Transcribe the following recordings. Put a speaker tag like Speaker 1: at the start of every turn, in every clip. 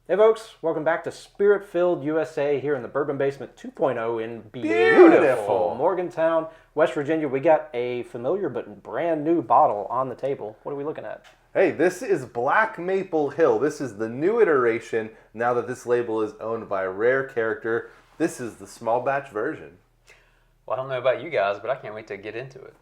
Speaker 1: Hey folks, welcome back to Spirit-Filled USA here in the Bourbon Basement 2.0 in
Speaker 2: Beautiful.
Speaker 1: Morgantown, West Virginia. We got a familiar but brand new bottle on the table. What are we looking at?
Speaker 2: Hey, this is Black Maple Hill. This is the new iteration now that this label is owned by a rare character. This is the small batch version.
Speaker 3: Well, I don't know about you guys, but I can't wait to get into it.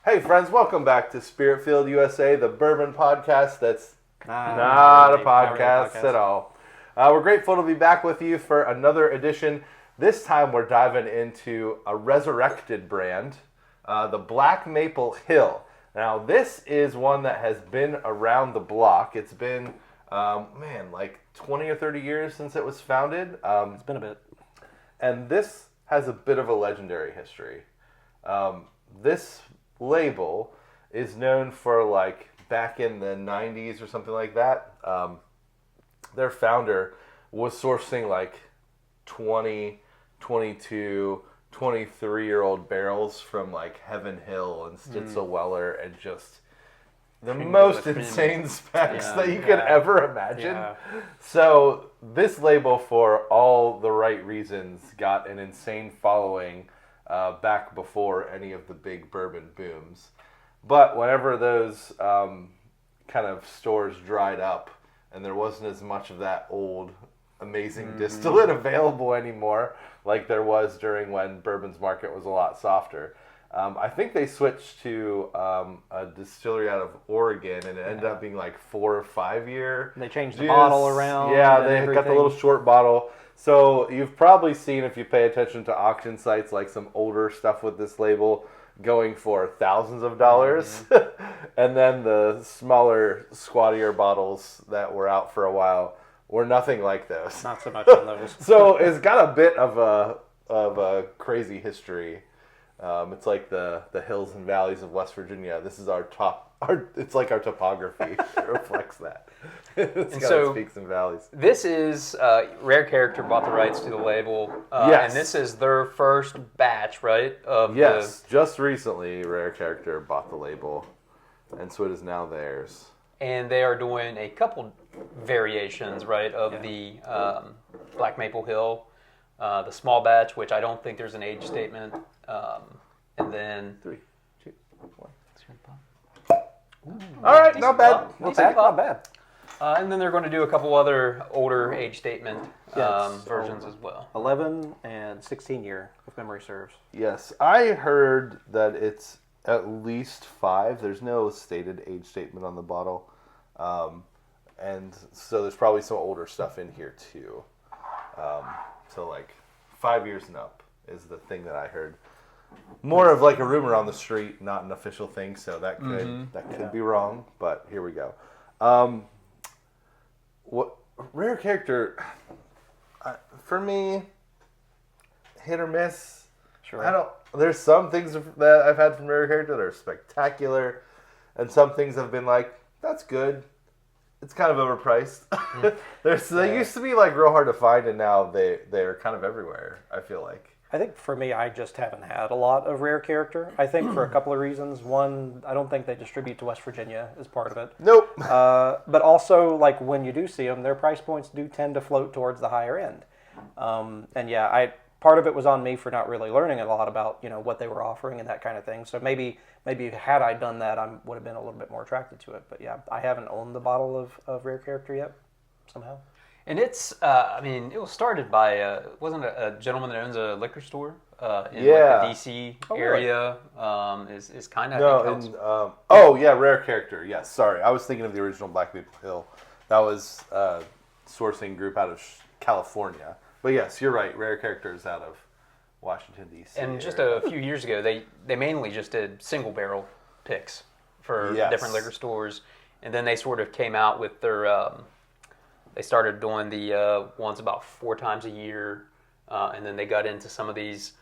Speaker 2: Hey friends, welcome back to Spirit-Filled USA, the bourbon podcast that's not a podcast at all. We're grateful to be back with you for another edition. This time we're diving into a resurrected brand, the Black Maple Hill. Now this is one that has been around the block. It's been, like 20 or 30 years since it was founded.
Speaker 1: It's been a bit.
Speaker 2: And this has a bit of a legendary history. This label is known for, like, back in the 90s or something like that, their founder was sourcing like 20, 22, 23-year-old barrels from like Heaven Hill and Stitzel-Weller and just the most insane specs that you could ever imagine. Yeah. So this label, for all the right reasons, got an insane following back before any of the big bourbon booms. But whenever those kind of stores dried up and there wasn't as much of that old amazing distillate available anymore like there was during when bourbon's market was a lot softer, I think they switched to a distillery out of Oregon, and it ended up being like 4 or 5 year.
Speaker 1: They changed the bottle around.
Speaker 2: Yeah, they got the little short bottle. So you've probably seen, if you pay attention to auction sites, like some older stuff with this label going for thousands of dollars. And then the smaller, squattier bottles that were out for a while were nothing like those.
Speaker 1: Not so much on those.
Speaker 2: So it's got a bit of a crazy history. It's like the hills and valleys of West Virginia. This is it's like our topography. It reflects that. It's got peaks and valleys.
Speaker 3: This is Rare Character bought the rights to the label.
Speaker 2: Yes.
Speaker 3: And this is their first batch, right?
Speaker 2: Just recently Rare Character bought the label, and so it is now theirs.
Speaker 3: And they are doing a couple variations, right, of the Black Maple Hill. The small batch, which I don't think there's an age statement. And then
Speaker 2: 3, 2, 1. All right, not bad.
Speaker 1: Not bad.
Speaker 3: And then they're going to do a couple other older age statement versions as well.
Speaker 1: 11 and 16 year, if memory serves.
Speaker 2: Yes, I heard that it's at least 5. There's no stated age statement on the bottle. And so there's probably some older stuff in here too. So like 5 years and up is the thing that I heard. More of like a rumor on the street, not an official thing, so that could be wrong, but here we go. What Rare Character, for me, hit or miss.
Speaker 1: Sure.
Speaker 2: There's some things that I've had from Rare Character that are spectacular, and some things have been like, that's good. It's kind of overpriced. They used to be like real hard to find, and now they're kind of everywhere, I feel like.
Speaker 1: I think for me, I just haven't had a lot of Rare Character. I think for a couple of reasons. One, I don't think they distribute to West Virginia as part of it.
Speaker 2: Nope.
Speaker 1: But also, like, when you do see them, their price points do tend to float towards the higher end. Part of it was on me for not really learning a lot about, what they were offering and that kind of thing. So maybe had I done that, I would have been a little bit more attracted to it. But yeah, I haven't owned the bottle of Rare Character yet, somehow.
Speaker 3: And it's, it was started by, wasn't a gentleman that owns a liquor store in like the D.C. area.
Speaker 1: Really?
Speaker 3: Is kind of,
Speaker 2: Rare Character. Yes, sorry. I was thinking of the original Black Maple Hill. That was a sourcing group out of California. But yes, you're right. Rare Character is out of Washington, D.C.
Speaker 3: And just a few years ago, they mainly just did single barrel picks for different liquor stores. And then they sort of came out with their... They started doing the ones about 4 times a year, and then they got into some of these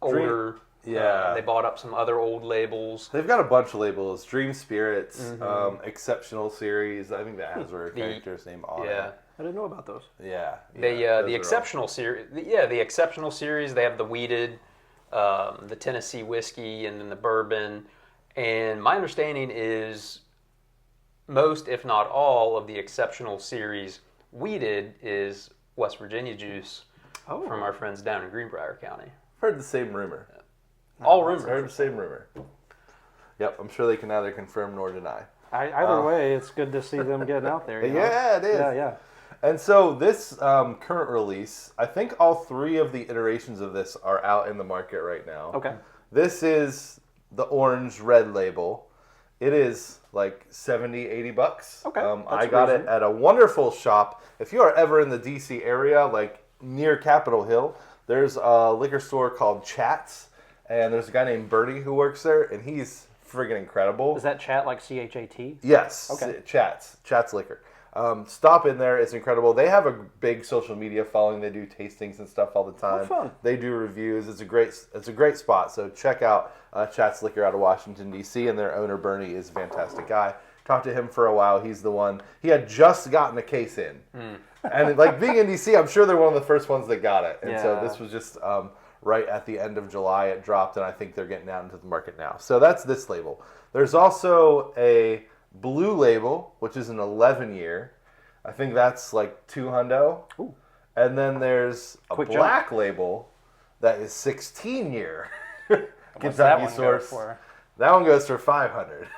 Speaker 3: older
Speaker 2: Yeah.
Speaker 3: They bought up some other old labels.
Speaker 2: They've got a bunch of labels. Dream Spirits, Exceptional Series. I think that has a character's name on
Speaker 3: Yeah.
Speaker 2: it.
Speaker 1: I didn't know about those.
Speaker 2: Yeah.
Speaker 3: The Exceptional Series. The Exceptional Series. They have the weeded, the Tennessee whiskey, and then the bourbon. And my understanding is most, if not all, of the Exceptional Series weeded is West Virginia juice from our friends down in Greenbrier County.
Speaker 2: Heard the same rumor.
Speaker 3: All rumors.
Speaker 2: Heard the same rumor. Yep, I'm sure they can neither confirm nor deny.
Speaker 1: Either way, it's good to see them getting out there. You know?
Speaker 2: Yeah, it is.
Speaker 1: Yeah.
Speaker 2: And so this current release, I think all 3 of the iterations of this are out in the market right now.
Speaker 1: Okay.
Speaker 2: This is the orange red label. It is like $70-$80.
Speaker 1: Okay,
Speaker 2: I got it at a wonderful shop. If you are ever in the DC area, like near Capitol Hill, there's a liquor store called Chats, and there's a guy named Bertie who works there, and he's friggin' incredible.
Speaker 1: Is that chat like CHAT?
Speaker 2: Yes.
Speaker 1: Okay.
Speaker 2: Chats Liquor. Stop in there. It's incredible. They have a big social media following. They do tastings and stuff all the time.
Speaker 1: Oh, fun. They
Speaker 2: do reviews. It's a great spot. So check out Chats Liquor out of Washington, D.C., and their owner, Bernie, is a fantastic guy. Talked to him for a while. He's the one. He had just gotten a case in. And like being in D.C., I'm sure they're one of the first ones that got it. And so this was just right at the end of July. It dropped, and I think they're getting out into the market now. So that's this label. There's also a blue label, which is an 11-year. I think that's like $200.
Speaker 1: Ooh.
Speaker 2: And then there's a
Speaker 1: Quick
Speaker 2: black label that is 16-year.
Speaker 1: What's that one go for?
Speaker 2: That one goes for $500.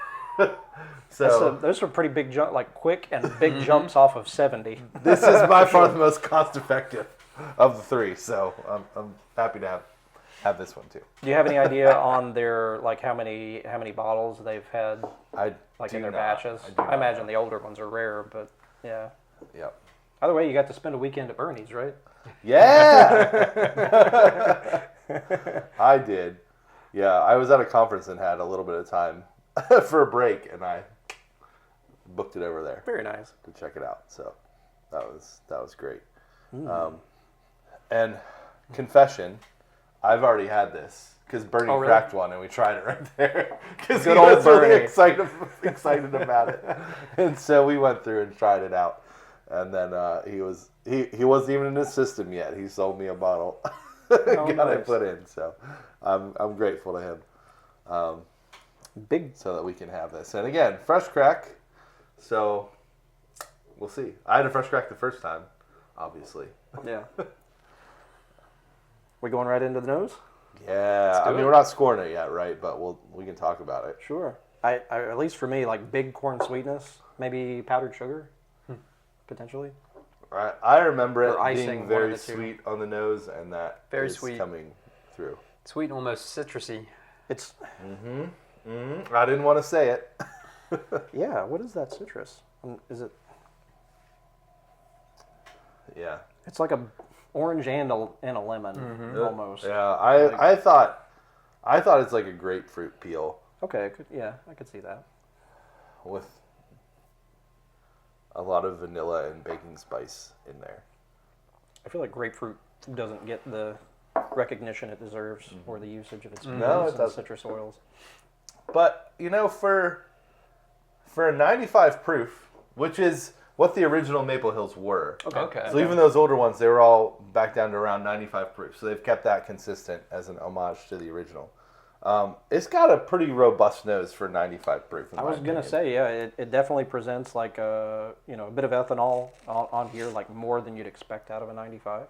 Speaker 2: So
Speaker 1: those are pretty big jump, like quick and big jumps off of 70.
Speaker 2: this is by far the most cost-effective of the 3. So I'm happy to have this one too.
Speaker 1: Do you have any idea on their like how many bottles they've had in their batches? I imagine the older ones are rare, but yeah.
Speaker 2: Yep.
Speaker 1: Either way, you got to spend a weekend at Bernie's, right?
Speaker 2: Yeah. I did. Yeah, I was at a conference and had a little bit of time for a break, and I booked it over there.
Speaker 1: Very nice.
Speaker 2: To check it out. So that was great. And confession, I've already had this because Bernie cracked one and we tried it right there because he was really excited about it. And so we went through and tried it out. And then he wasn't even in his system yet. He sold me a bottle. Got it put in. So I'm grateful to him. So that we can have this. And again, fresh crack. So we'll see. I had a fresh crack the first time, obviously.
Speaker 1: Yeah. We going right into the nose?
Speaker 2: Yeah. I mean, we're not scoring it yet, right? But we can talk about it.
Speaker 1: Sure. I at least for me, like big corn sweetness, maybe powdered sugar, potentially.
Speaker 2: Right. I remember it
Speaker 1: icing,
Speaker 2: being very sweet on the nose, and that
Speaker 3: very
Speaker 2: is
Speaker 3: sweet
Speaker 2: coming through.
Speaker 3: Sweet and almost citrusy.
Speaker 1: It's.
Speaker 2: I didn't want to say it.
Speaker 1: Yeah. What is that citrus? Is it?
Speaker 2: Yeah.
Speaker 1: It's like a orange and a lemon almost.
Speaker 2: Yeah. I thought it's like a grapefruit peel.
Speaker 1: Okay. I could see that.
Speaker 2: With a lot of vanilla and baking spice in there.
Speaker 1: I feel like grapefruit doesn't get the recognition it deserves or the usage of its citrus oils.
Speaker 2: But, for a 95 proof, which is what the original Maple Hills were.
Speaker 3: Okay.
Speaker 2: So even those older ones, they were all back down to around 95 proof. So they've kept that consistent as an homage to the original. It's got a pretty robust nose for 95 proof.
Speaker 1: I was going to say, yeah, it definitely presents like a bit of ethanol on here, like more than you'd expect out of a 95.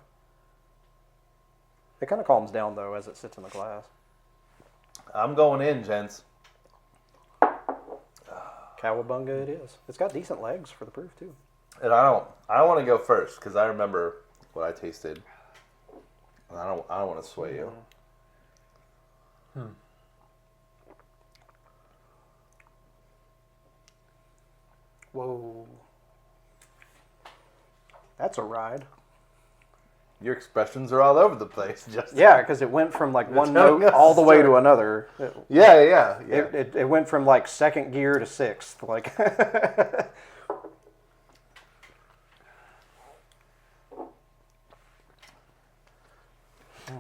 Speaker 1: It kind of calms down, though, as it sits in the glass.
Speaker 2: I'm going in, gents.
Speaker 1: Cowabunga it is. It's got decent legs for the proof, too.
Speaker 2: And I don't want to go first because I remember what I tasted. And I don't want to sway you.
Speaker 1: Whoa. That's a ride.
Speaker 2: Your expressions are all over the place.
Speaker 1: Yeah, because it went from like one note all the way to another.
Speaker 2: Yeah.
Speaker 1: It went from like second gear to sixth. Like.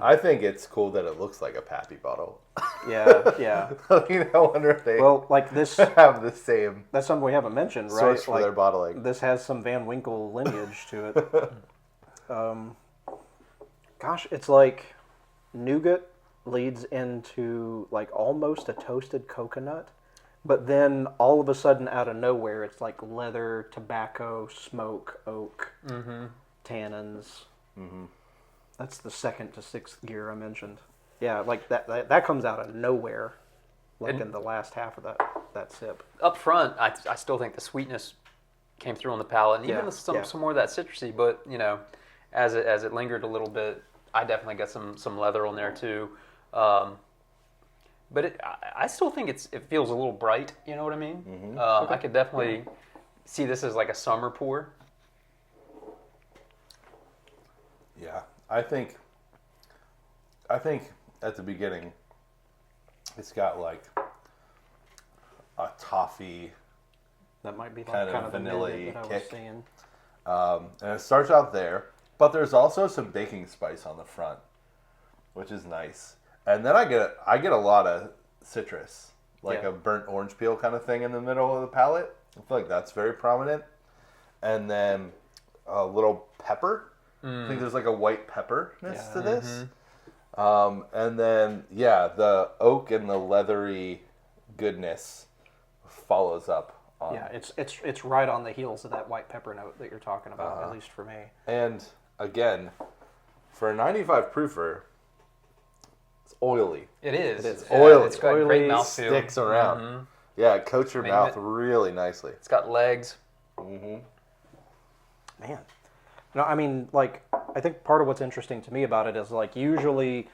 Speaker 2: I think it's cool that it looks like a Pappy bottle.
Speaker 1: Yeah.
Speaker 2: I mean, I wonder if they
Speaker 1: Well, like this,
Speaker 2: have the same
Speaker 1: that's something we haven't mentioned, right?
Speaker 2: source for
Speaker 1: Like,
Speaker 2: their bottling.
Speaker 1: this has some Van Winkle lineage to it. Gosh, it's like nougat leads into like almost a toasted coconut, but then all of a sudden out of nowhere it's like leather, tobacco, smoke, oak, tannins. That's the second to sixth gear I mentioned. Yeah, like that comes out of nowhere, like in the last half of that sip.
Speaker 3: Up front, I still think the sweetness came through on the palate, and even some more of that citrusy. But as it lingered a little bit, I definitely got some leather on there too. But I still think it feels a little bright. You know what I mean? I could definitely see this as like a summer pour.
Speaker 2: Yeah, I think at the beginning, it's got like a toffee
Speaker 1: That might be like
Speaker 2: kind
Speaker 1: kind
Speaker 2: of
Speaker 1: of the
Speaker 2: vanilla-y
Speaker 1: nougat that I was
Speaker 2: kick.
Speaker 1: seeing.
Speaker 2: And it starts out there, but there's also some baking spice on the front, which is nice. And then I get a lot of citrus, like a burnt orange peel kind of thing in the middle of the palate. I feel like that's very prominent. And then a little pepper. I think there's like a white pepperness to this. And then, the oak and the leathery goodness follows up on.
Speaker 1: Yeah, it's right on the heels of that white pepper note that you're talking about, at least for me.
Speaker 2: And again, for a 95 proofer, it's oily.
Speaker 3: It is.
Speaker 2: It's oily.
Speaker 3: It's got
Speaker 1: Oily,
Speaker 3: great mouthfeel.
Speaker 2: Sticks around. Yeah, it coats your mouth really nicely.
Speaker 3: It's got legs.
Speaker 1: Man. No, I mean, like, I think part of what's interesting to me about it is, like, usually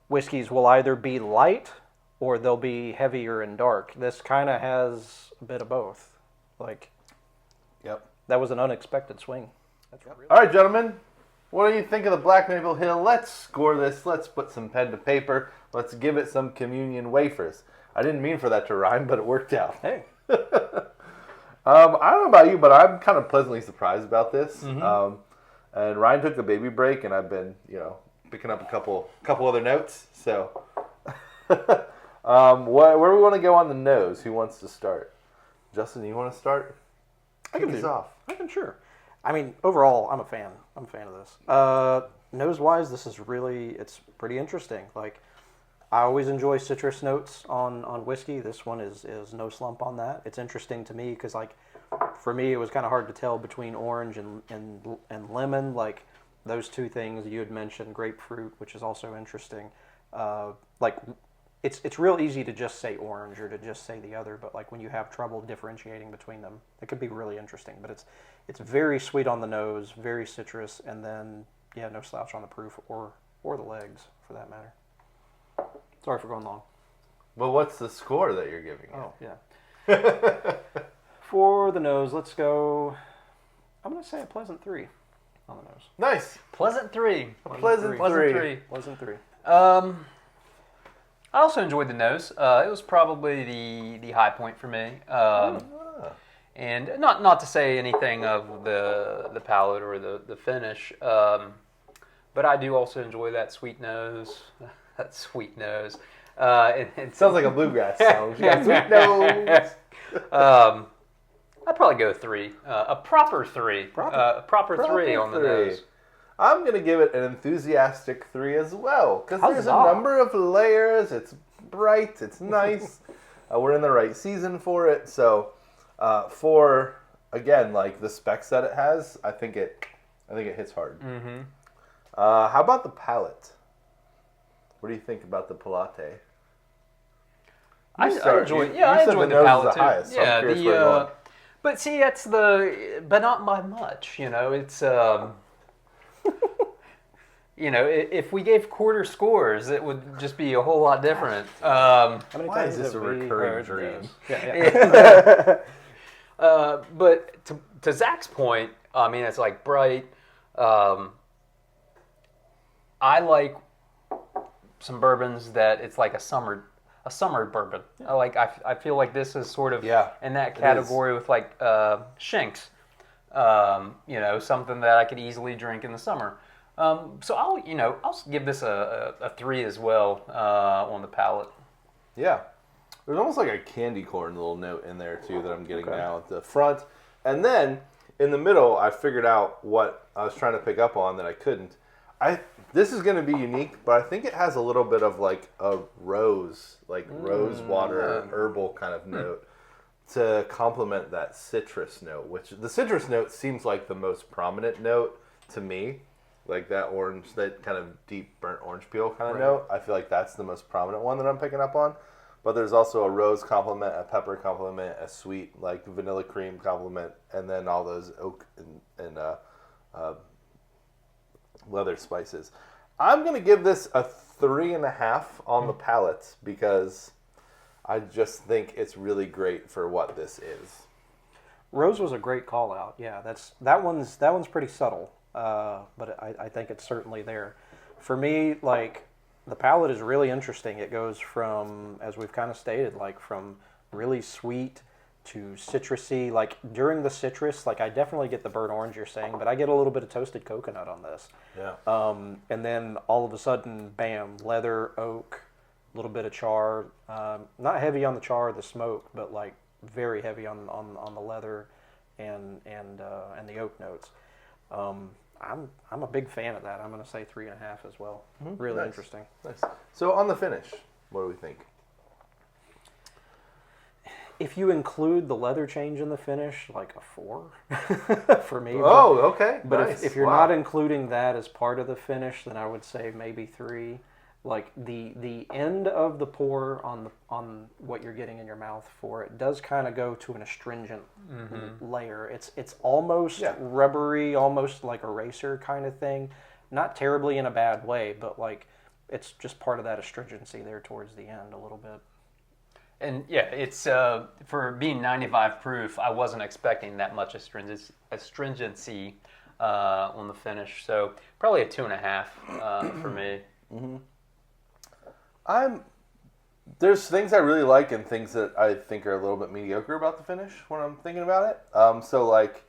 Speaker 1: whiskeys will either be light or they'll be heavier and dark. This kind of has a bit of both. Like, that was an unexpected swing. That's really...
Speaker 2: All right, gentlemen. What do you think of the Black Maple Hill? Let's score this. Let's put some pen to paper. Let's give it some communion wafers. I didn't mean for that to rhyme, but it worked out.
Speaker 1: Hey.
Speaker 2: I don't know about you, but I'm kind of pleasantly surprised about this. And Ryan took a baby break, and I've been, picking up a couple other notes. So, where do we want to go on the nose? Who wants to start? Justin, you want to start?
Speaker 1: I can
Speaker 2: Kick us
Speaker 1: do.
Speaker 2: off.
Speaker 1: I can, sure. I mean, overall, I'm a fan. I'm a fan of this. Nose-wise, this is it's pretty interesting. Like, I always enjoy citrus notes on whiskey. This one is no slump on that. It's interesting to me because, like, for me, it was kind of hard to tell between orange and lemon. Like, those two things you had mentioned, grapefruit, which is also interesting. Like, it's real easy to just say orange or to just say the other, but like when you have trouble differentiating between them, it could be really interesting. But it's very sweet on the nose, very citrus, and then no slouch on the proof or the legs for that matter. Sorry for going long.
Speaker 2: Well, what's the score that you're giving it?
Speaker 1: Oh yeah. For the nose, let's go. I'm gonna say a pleasant 3 on the nose.
Speaker 2: Nice.
Speaker 3: Pleasant 3.
Speaker 2: Pleasant 3.
Speaker 1: Pleasant 3.
Speaker 3: I also enjoyed the nose. It was probably the high point for me. And not to say anything of the palate or the finish, but I do also enjoy that sweet nose. That sweet nose.
Speaker 2: It sounds like a bluegrass song. She got sweet nose.
Speaker 3: I'd probably go 3. A proper 3. A proper 3 on the nose.
Speaker 2: I'm going to give it an enthusiastic 3 as well. Because there's a
Speaker 1: Huzzah.
Speaker 2: number of layers. It's bright. It's nice. We're in the right season for it. So for, again, like the specs that it has, I think it hits hard. How about the palate? What do you think about the palate?
Speaker 3: I enjoy the palate too.
Speaker 2: Highest, so I'm curious where you're going.
Speaker 3: But see, but not by much. It's if we gave quarter scores, it would just be a whole lot different.
Speaker 1: How many
Speaker 2: Why
Speaker 1: times
Speaker 2: is this
Speaker 1: have
Speaker 2: a
Speaker 1: we
Speaker 2: recurring
Speaker 1: heard
Speaker 2: dream?
Speaker 1: this?
Speaker 3: But to Zach's point, I mean, it's like bright. I like some bourbons that it's like a summer bourbon. I feel like this is sort of in that category with like Shinks. Something that I could easily drink in the summer. So I'll give this a 3 as well on the palate.
Speaker 2: Yeah. There's almost like a candy corn little note in there, too, that I'm getting now at the front. And then, in the middle, I figured out what I was trying to pick up on that I couldn't. This is going to be unique, but I think it has a little bit of, like, a rose, like rose water, herbal kind of note to complement that citrus note, which the citrus note seems like the most prominent note to me. Like that orange, that kind of deep burnt orange peel kind of note. I feel like that's the most prominent one that I'm picking up on. But there's also a rose complement, a pepper complement, a sweet like vanilla cream complement, and then all those oak and leather spices. I'm gonna give this a 3.5 on the palate because I just think it's really great for what this is.
Speaker 1: Rose was a great call out. Yeah, that one's pretty subtle, but I think it's certainly there. For me, like the palate is really interesting. It goes from, as we've kind of stated, like from really sweet to citrusy. Like during the citrus, like I definitely get the burnt orange you're saying, but I get a little bit of toasted coconut on this.
Speaker 2: Yeah.
Speaker 1: And then all of a sudden, bam, leather, oak, a little bit of char. Not heavy on the char or the smoke, but like very heavy on the leather and the oak notes. I'm a big fan of that. I'm going to say 3.5 as well. Really
Speaker 2: Nice.
Speaker 1: interesting.
Speaker 2: Nice. So on the finish, what do we think?
Speaker 1: If you include the leather change in the finish, like a 4 for me.
Speaker 2: Oh, okay.
Speaker 1: But
Speaker 2: Nice.
Speaker 1: if you're
Speaker 2: Wow.
Speaker 1: not including that as part of the finish, then I would say maybe 3. Like the end of the pour on what you're getting in your mouth for it does kind of go to an astringent layer. It's almost rubbery, almost like eraser kind of thing. Not terribly in a bad way, but like it's just part of that astringency there towards the end a little bit.
Speaker 3: And yeah, it's for being 95 proof, I wasn't expecting that much astringency on the finish. So probably a 2.5 for me.
Speaker 2: There's things I really like and things that I think are a little bit mediocre about the finish when I'm thinking about it. So like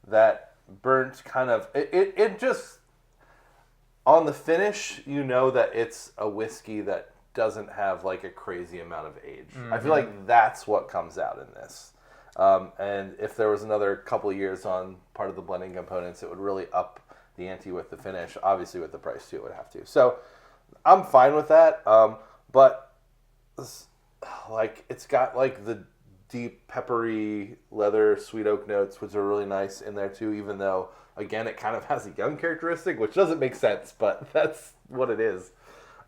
Speaker 2: that burnt kind of it just on the finish, you know that it's a whiskey that doesn't have like a crazy amount of age. I feel like that's what comes out in this. And if there was another couple of years on part of the blending components, it would really up the ante with the finish. Obviously with the price too, it would have to. So I'm fine with that, but like it's got like the deep peppery leather sweet oak notes, which are really nice in there too. Even though again it kind of has a young characteristic, which doesn't make sense, but that's what it is.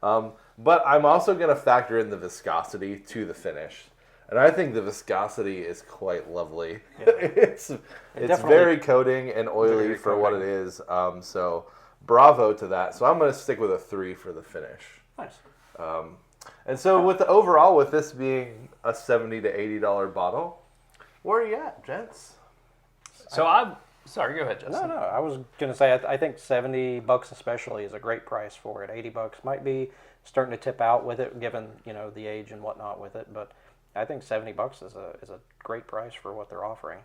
Speaker 2: But I'm also going to factor in the viscosity to the finish, and I think the viscosity is quite lovely. Yeah. it's very coating and oily for what it is. So bravo to that. So I'm going to stick with a 3 for the finish.
Speaker 1: Nice.
Speaker 2: And so with the overall, with this being a $70 to $80 bottle, where are you at, gents?
Speaker 3: So sorry, go ahead, Justin.
Speaker 1: No, I was going to say I think $70 especially is a great price for it. $80 might be starting to tip out with it, given the age and whatnot with it. But I think $70 is a great price for what they're offering.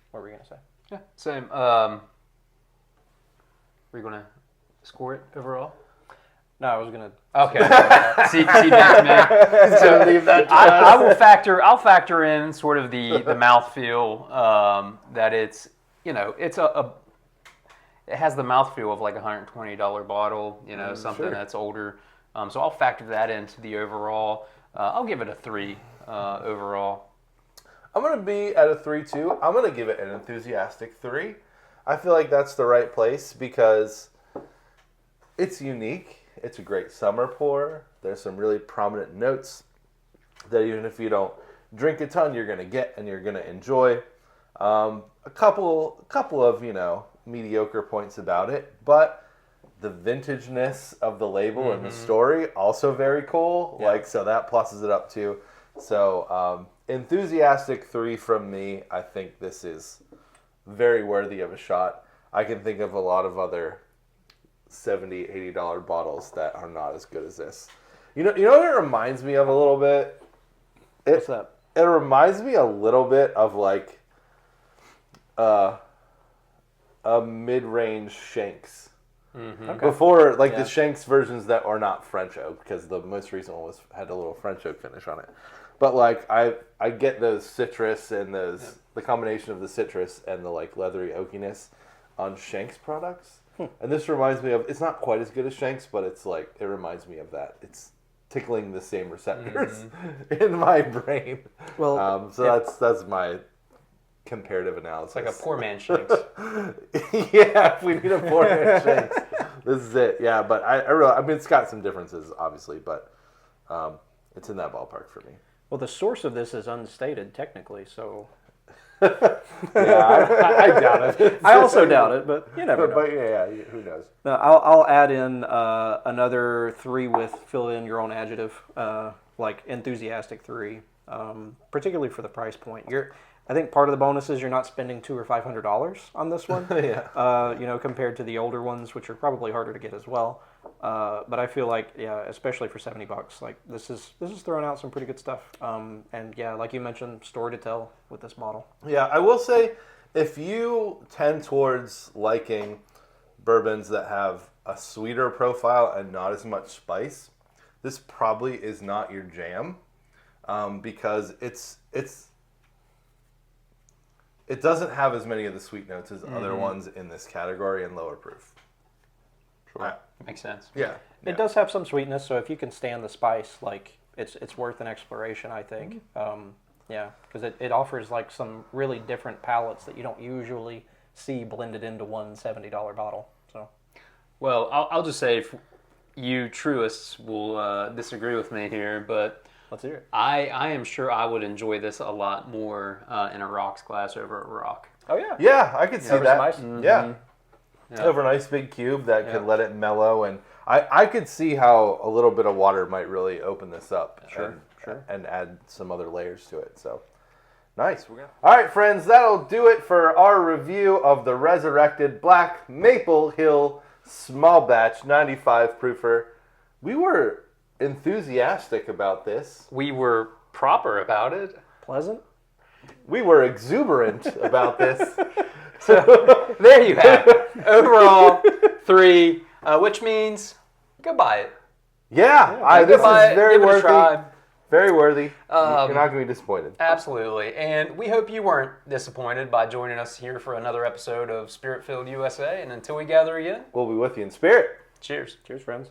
Speaker 1: What were you going to say?
Speaker 3: Yeah, same. Were you going to score it overall?
Speaker 1: No, I was going to.
Speaker 3: Okay. see back me. So leave that. I'll factor in sort of the mouthfeel that it's it has the mouthfeel of like a $120 bottle, something that's older. So I'll factor that into the overall. I'll give it a 3 overall.
Speaker 2: I'm going to be at a 3 too. I'm going to give it an enthusiastic 3. I feel like that's the right place because it's unique. It's a great summer pour. There's some really prominent notes that even if you don't drink a ton, you're going to get and you're going to enjoy. A couple of, mediocre points about it, but the vintageness of the label and the story, also very cool. Yeah. So that pluses it up too. So enthusiastic 3 from me. I think this is very worthy of a shot. I can think of a lot of other $70, $80 bottles that are not as good as this. You know what it reminds me of a little bit?
Speaker 1: What's that?
Speaker 2: It reminds me a little bit of like a mid-range Shanks.
Speaker 1: Okay.
Speaker 2: Before, like the Shanks versions that are not French oak, because the most recent one had a little French oak finish on it. But like I get those citrus and the combination of the citrus and the like leathery oakiness on Shanks products. And this reminds me of, it's not quite as good as Shanks, but it's like, it reminds me of that. It's tickling the same receptors in my brain.
Speaker 1: Well,
Speaker 2: so that's my comparative analysis.
Speaker 3: It's like a poor man Shanks.
Speaker 2: Yeah, if we need a poor man Shanks, this is it. Yeah, but I mean, it's got some differences, obviously, but it's in that ballpark for me.
Speaker 1: Well, the source of this is unstated technically, so...
Speaker 2: I doubt it.
Speaker 1: I also doubt it, but you never know.
Speaker 2: But yeah, who knows?
Speaker 1: No, I'll add in another 3 with fill in your own adjective, like enthusiastic 3, particularly for the price point. I think part of the bonus is you're not spending $200 or $500 on this one. Compared to the older ones, which are probably harder to get as well. But I feel like, especially for $70, like this is throwing out some pretty good stuff. And yeah, like you mentioned, story to tell with this model.
Speaker 2: Yeah, I will say, if you tend towards liking bourbons that have a sweeter profile and not as much spice, this probably is not your jam, because it doesn't have as many of the sweet notes as other ones in this category and lower proof.
Speaker 3: Sure. Makes sense.
Speaker 2: Yeah.
Speaker 1: It does have some sweetness, so if you can stand the spice, like it's worth an exploration, I think. Because it offers like some really different palettes that you don't usually see blended into one $70 bottle. So,
Speaker 3: well, I'll just say, if you truists will disagree with me here, but
Speaker 1: let's hear it.
Speaker 3: I am sure I would enjoy this a lot more in a rocks glass over a rock.
Speaker 1: Oh yeah.
Speaker 2: Yeah, I could see
Speaker 1: Over
Speaker 2: that.
Speaker 1: some ice?
Speaker 2: Yeah. Over a nice big cube that could let it mellow, and I could see how a little bit of water might really open this up.
Speaker 1: Sure.
Speaker 2: And add some other layers to it. So nice. All right, friends, that'll do it for our review of the Resurrected Black Maple Hill Small Batch 95 proofer. We were enthusiastic about this.
Speaker 3: We were proper about it.
Speaker 1: Pleasant.
Speaker 2: We were exuberant about this.
Speaker 3: So there you have it. Overall, 3, which means go buy it.
Speaker 2: Yeah, this is very
Speaker 3: give it a
Speaker 2: worthy.
Speaker 3: try.
Speaker 2: Very worthy. You're not going to be disappointed.
Speaker 3: Absolutely. And we hope you weren't disappointed by joining us here for another episode of Spirit Filled USA. And until we gather again,
Speaker 2: We'll be with you in spirit.
Speaker 3: cheers.
Speaker 1: Cheers, friends.